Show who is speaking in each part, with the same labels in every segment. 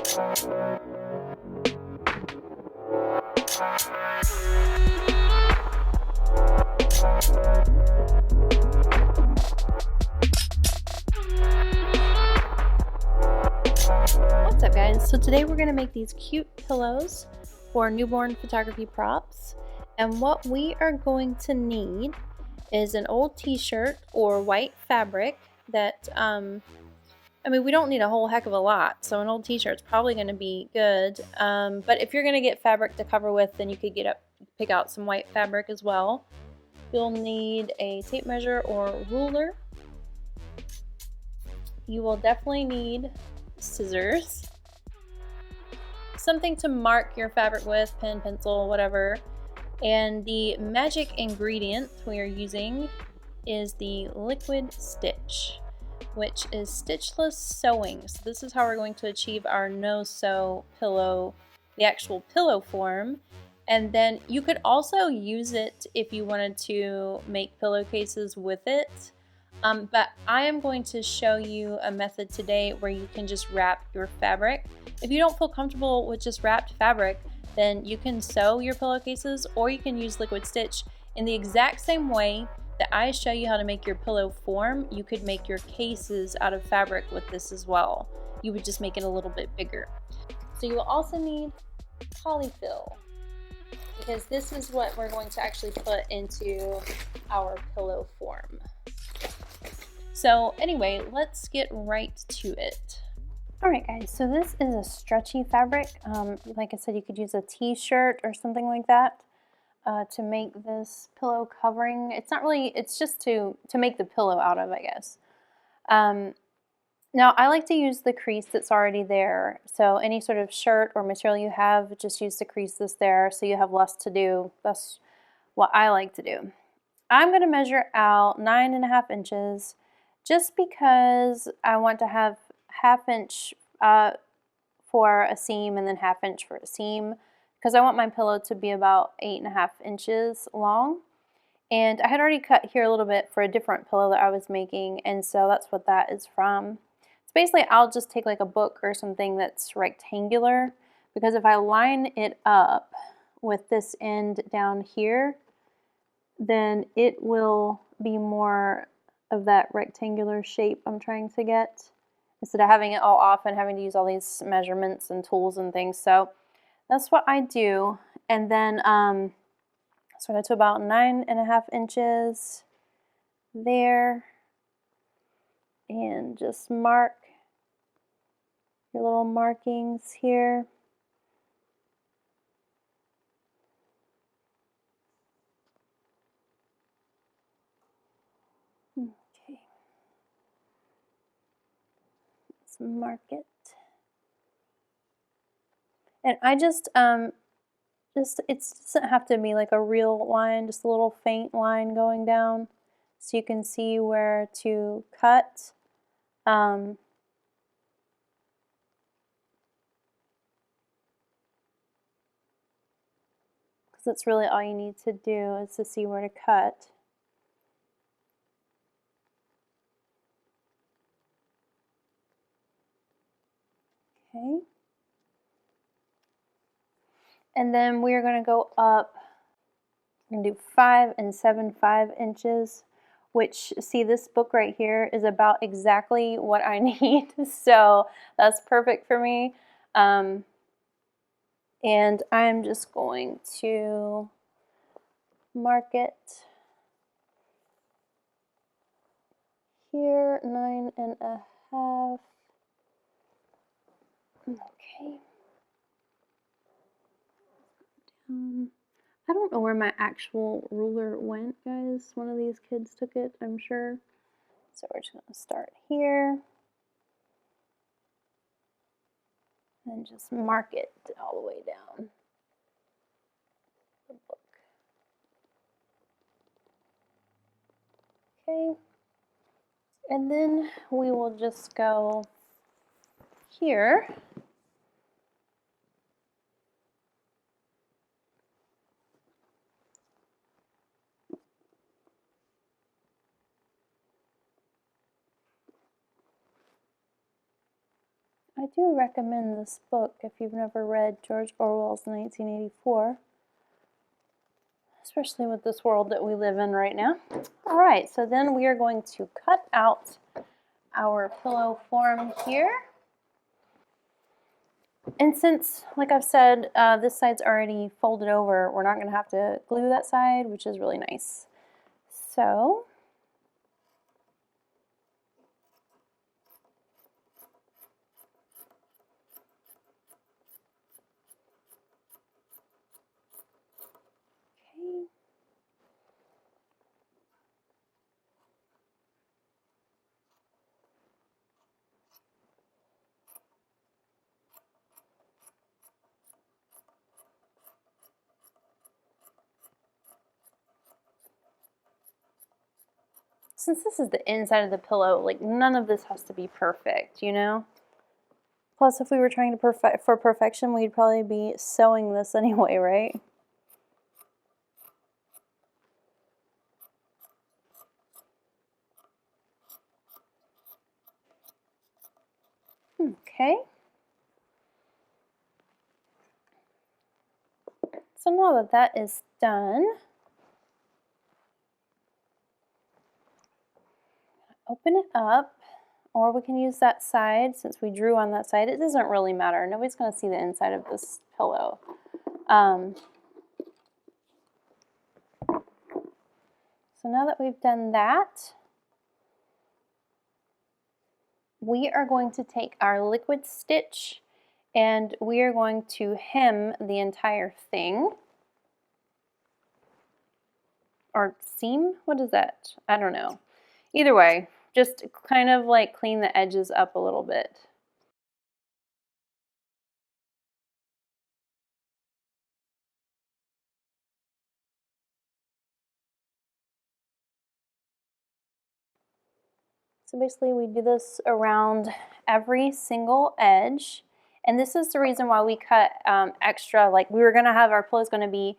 Speaker 1: What's up, guys? So today we're going to make these cute pillows for newborn photography props, and what we are going to need is an old t-shirt or white fabric that I mean, we don't need a whole heck of a lot, so an old t-shirt's probably going to be good, but if you're going to get fabric to cover with, then you could pick out some white fabric as well. You'll need a tape measure or ruler. You will definitely need scissors, something to mark your fabric with, pen, pencil, whatever. And the magic ingredient we are using is the liquid stitch, which is stitchless sewing. So this is how we're going to achieve our no-sew pillow, the actual pillow form. And then you could also use it if you wanted to make pillowcases with it. But I am going to show you a method today where you can just wrap your fabric. If you don't feel comfortable with just wrapped fabric, then you can sew your pillowcases, or you can use liquid stitch in the exact same way that I show you how to make your pillow form. You could make your cases out of fabric with this as well. You would just make it a little bit bigger. So you will also need polyfill, because this is what we're going to actually put into our pillow form. So anyway, let's get right to it. Alright guys, so this is a stretchy fabric. Like I said, you could use a t-shirt or something like that to make this pillow covering. It's not really, it's just to make the pillow out of, I guess. Now I like to use the crease that's already there. So any sort of shirt or material you have, just use the crease that's there so you have less to do. That's what I like to do. I'm going to measure out 9.5 inches just because I want to have 1/2 inch for a seam and then 1/2 inch for a seam, because I want my pillow to be about 8.5 inches long. And I had already cut here a little bit for a different pillow that I was making, and so that's what that is from. So basically I'll just take like a book or something that's rectangular, because if I line it up with this end down here, then it will be more of that rectangular shape I'm trying to get, instead of having it all off and having to use all these measurements and tools and things. So that's what I do. And then so I go to about 9.5 inches there, and just mark your little markings here. Okay, let's mark it. And I just it doesn't have to be like a real line, just a little faint line going down so you can see where to cut. Because that's really all you need to do, is to see where to cut. Okay. And then we are going to go up and do 5 7/5 inches, which, see, this book right here is about exactly what I need. So that's perfect for me. And I'm just going to mark it here, 9.5. Okay. I don't know where my actual ruler went, guys. One of these kids took it, I'm sure. So we're just going to start here and just mark it all the way down the book. Okay. And then we will just go here. I do recommend this book if you've never read George Orwell's 1984, especially with this world that we live in right now. All right, so then we are going to cut out our pillow form here. And since, like I've said, this side's already folded over, we're not going to have to glue that side, which is really nice. So okay. Since this is the inside of the pillow, like none of this has to be perfect, you know? Plus, if we were trying to for perfection, we'd probably be sewing this anyway, right? Okay. So now that that is done, open it up, or we can use that side since we drew on that side. It doesn't really matter. Nobody's going to see the inside of this pillow. So now that we've done that, we are going to take our liquid stitch and we are going to hem the entire thing. Or seam? What is that? I don't know. Either way, just kind of like clean the edges up a little bit. So basically we do this around every single edge. And this is the reason why we cut extra. Like we were gonna have our pillows gonna be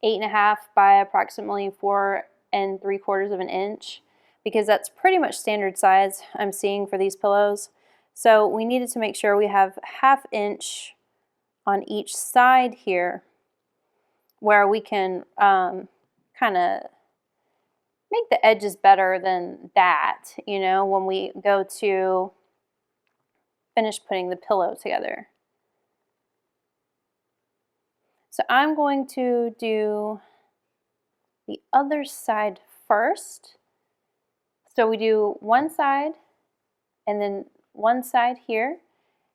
Speaker 1: 8.5 by approximately 4 3/4 of an inch, because that's pretty much standard size I'm seeing for these pillows. So we needed to make sure we have 1/2 inch on each side here where we can kind of make the edges better than that, you know, when we go to finish putting the pillow together. So I'm going to do the other side first. So we do one side and then one side here,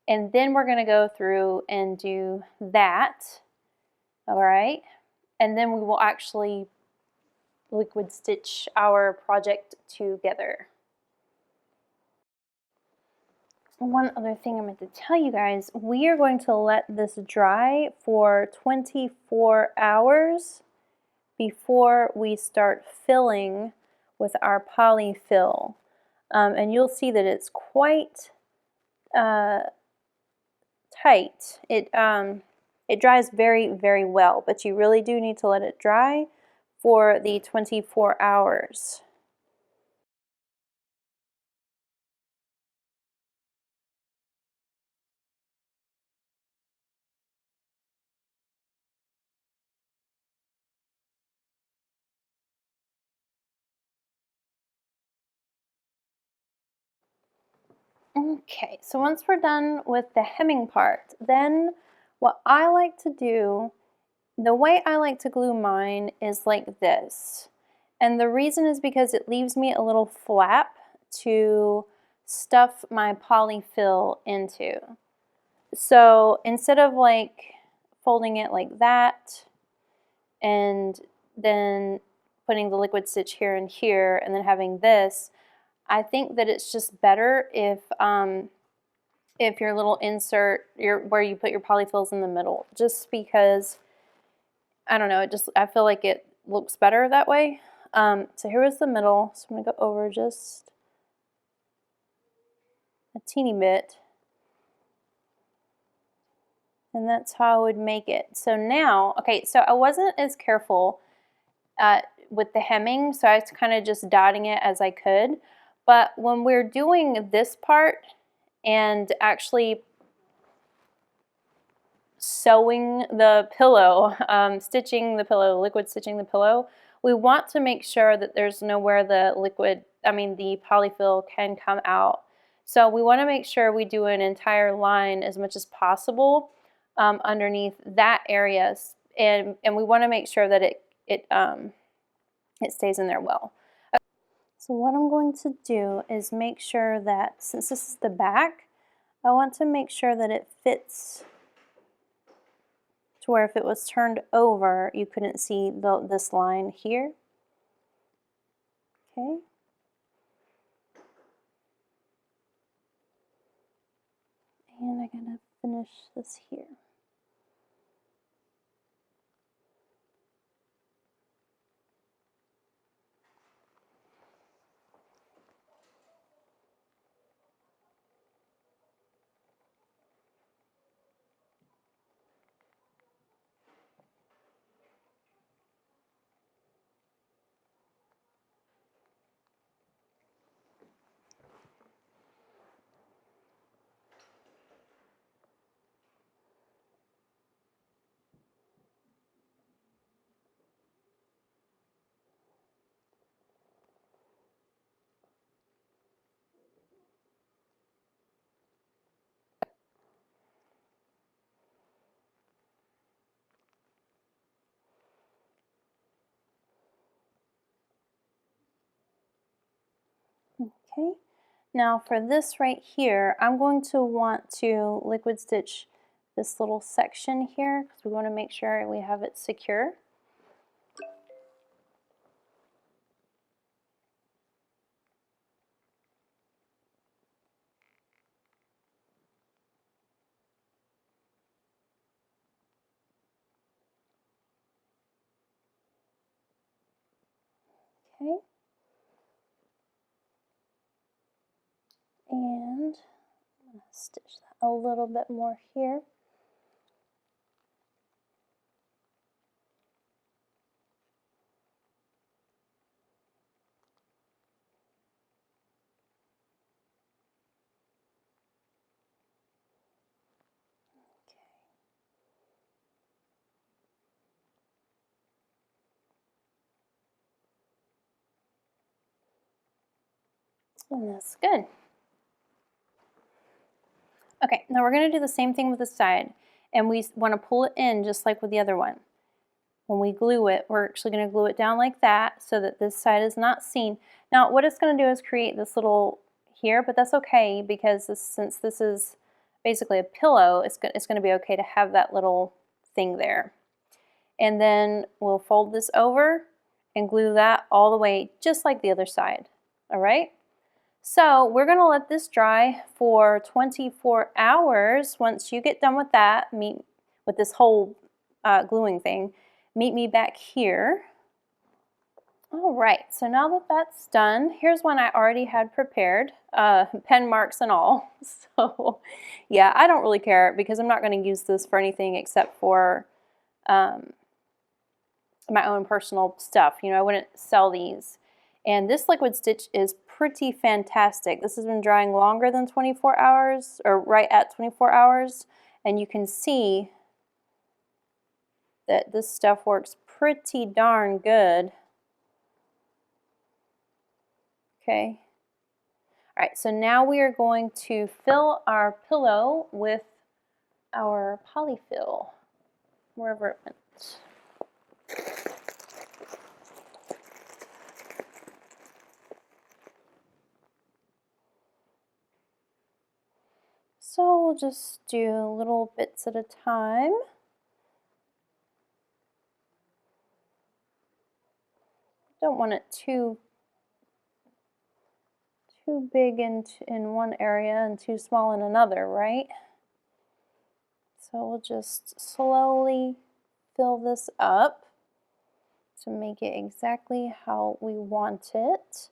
Speaker 1: and then we're going to go through and do that. All right, and then we will actually liquid stitch our project together. One other thing I meant to tell you guys, we are going to let this dry for 24 hours before we start filling with our polyfill. And you'll see that it's quite tight. It dries very, very well, but you really do need to let it dry for the 24 hours. Okay, so once we're done with the hemming part, then what I like to do, the way I like to glue mine is like this. And the reason is because it leaves me a little flap to stuff my polyfill into. So instead of like folding it like that and then putting the liquid stitch here and here and then having this, I think that it's just better if your little insert, where you put your polyfills in the middle, just because, I don't know, I feel like it looks better that way. So here was the middle, so I'm going to go over just a teeny bit. And that's how I would make it. So now, okay, so I wasn't as careful with the hemming, so I was kind of just dotting it as I could. But when we're doing this part and actually sewing the pillow, stitching the pillow, liquid stitching the pillow, we want to make sure that there's nowhere the the polyfill can come out. So we want to make sure we do an entire line as much as possible underneath that area, and we want to make sure that it stays in there well. So what I'm going to do is make sure that, since this is the back, I want to make sure that it fits to where if it was turned over, you couldn't see this line here. Okay. And I'm gonna finish this here. Okay, now for this right here, I'm going to want to liquid stitch this little section here because we want to make sure we have it secure. Okay. And I'm going to stitch that a little bit more here. And that's good. Okay, now we're going to do the same thing with the side, and we want to pull it in just like with the other one. When we glue it, we're actually going to glue it down like that so that this side is not seen. Now what it's going to do is create this little here, but that's okay because since this is basically a pillow, it's going to be okay to have that little thing there. And then we'll fold this over and glue that all the way just like the other side. All right? So we're going to let this dry for 24 hours. Once you get done with that, meet with this whole gluing thing, meet me back here. All right, so now that that's done, here's one I already had prepared, pen marks and all. So yeah, I don't really care because I'm not going to use this for anything except for my own personal stuff. You know, I wouldn't sell these. And this liquid stitch is pretty fantastic. This has been drying longer than 24 hours, or right at 24 hours. And you can see that this stuff works pretty darn good. Okay. All right, so now we are going to fill our pillow with our polyfill, wherever it went. So we'll just do little bits at a time. Don't want it too big in one area and too small in another, right? So we'll just slowly fill this up to make it exactly how we want it.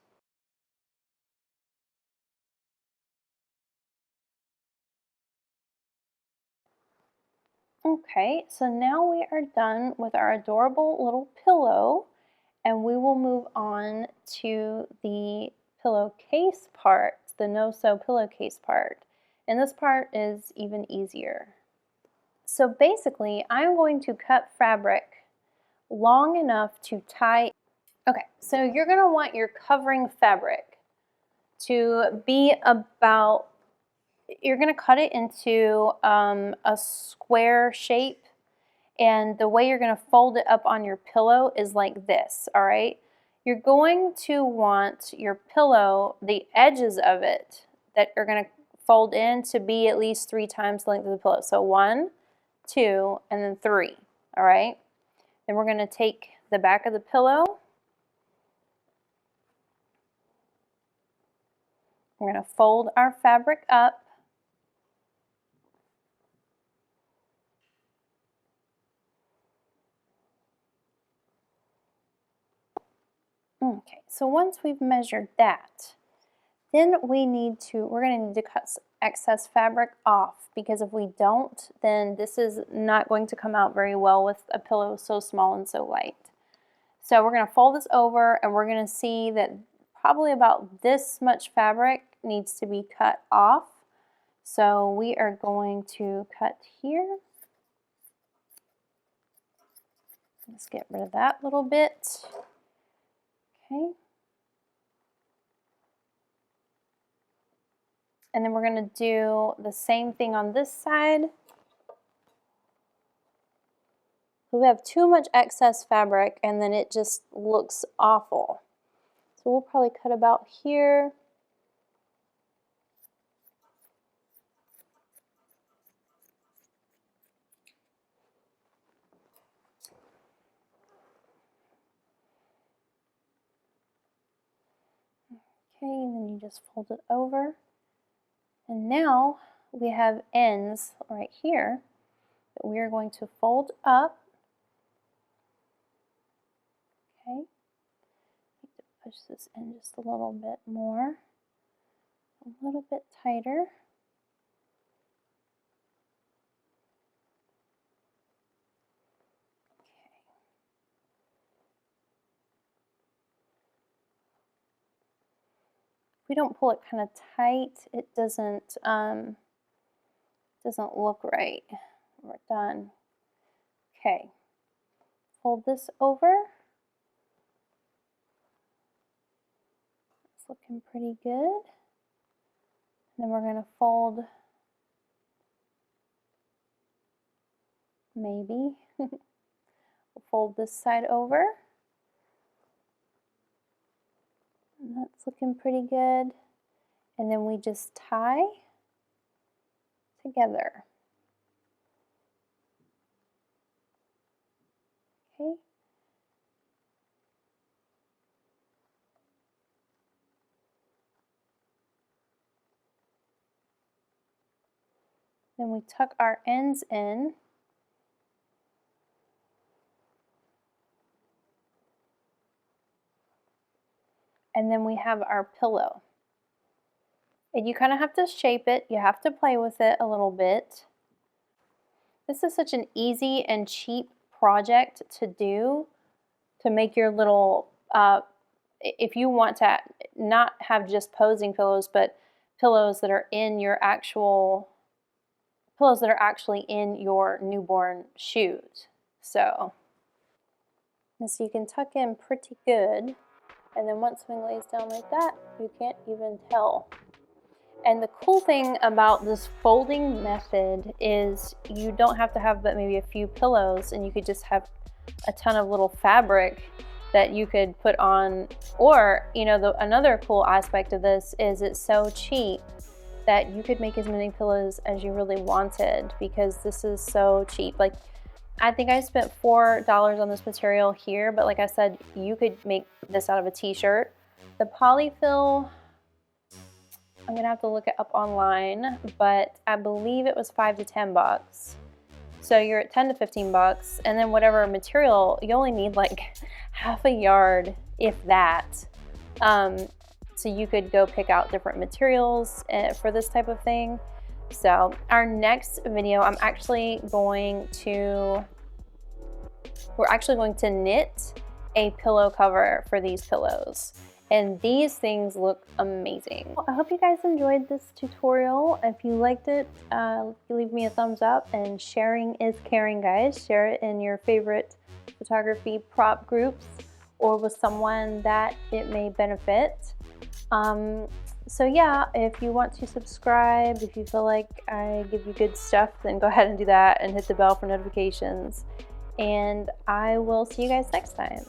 Speaker 1: Okay, so now we are done with our adorable little pillow, and we will move on to the pillowcase part, the no-sew pillowcase part. And this part is even easier. So basically, I'm going to cut fabric long enough to tie. Okay, so you're going to want your covering fabric to be about, you're going to cut it into a square shape, and the way you're going to fold it up on your pillow is like this, all right? You're going to want your pillow, the edges of it that you're going to fold in, to be at least 3 times the length of the pillow. So 1, 2, and then 3, all right? Then we're going to take the back of the pillow. We're going to fold our fabric up. Okay, so once we've measured that, then we're going to need to cut excess fabric off, because if we don't, then this is not going to come out very well with a pillow so small and so light. So we're going to fold this over, and we're going to see that probably about this much fabric needs to be cut off. So we are going to cut here. Let's get rid of that little bit. Okay. And then we're going to do the same thing on this side. We have too much excess fabric, and then it just looks awful. So we'll probably cut about here. Okay, and then you just fold it over. And now we have ends right here that we are going to fold up. Okay, I need to push this in just a little bit more, a little bit tighter. Okay. If we don't pull it kind of tight, it doesn't look right. We're done. Okay, fold this over. It's looking pretty good. And then we're going to fold, maybe, we'll fold this side over. And that's looking pretty good. And then we just tie together. Okay. Then we tuck our ends in. And then we have our pillow. And you kind of have to shape it. You have to play with it a little bit. This is such an easy and cheap project to do, to make your little, if you want to not have just posing pillows, but pillows that are in your actual, pillows that are actually in your newborn shoes. So you can tuck in pretty good. And then once something lays down like that, you can't even tell. And the cool thing about this folding method is you don't have to have but maybe a few pillows, and you could just have a ton of little fabric that you could put on. Or, you know, another cool aspect of this is it's so cheap that you could make as many pillows as you really wanted, because this is so cheap. Like, I think I spent $4 on this material here, but like I said, you could make this out of a t-shirt. The polyfill, I'm gonna have to look it up online, but I believe it was $5 to $10. So you're at $10 to $15, and then whatever material, you only need like half a yard, if that. So you could go pick out different materials for this type of thing. So our next video, we're actually going to knit a pillow cover for these pillows. and these things look amazing. I hope you guys enjoyed this tutorial. If you liked it, leave me a thumbs up, and sharing is caring, guys. Share it in your favorite photography prop groups or with someone that it may benefit. So yeah, if you want to subscribe, if you feel like I give you good stuff, then go ahead and do that and hit the bell for notifications. And I will see you guys next time.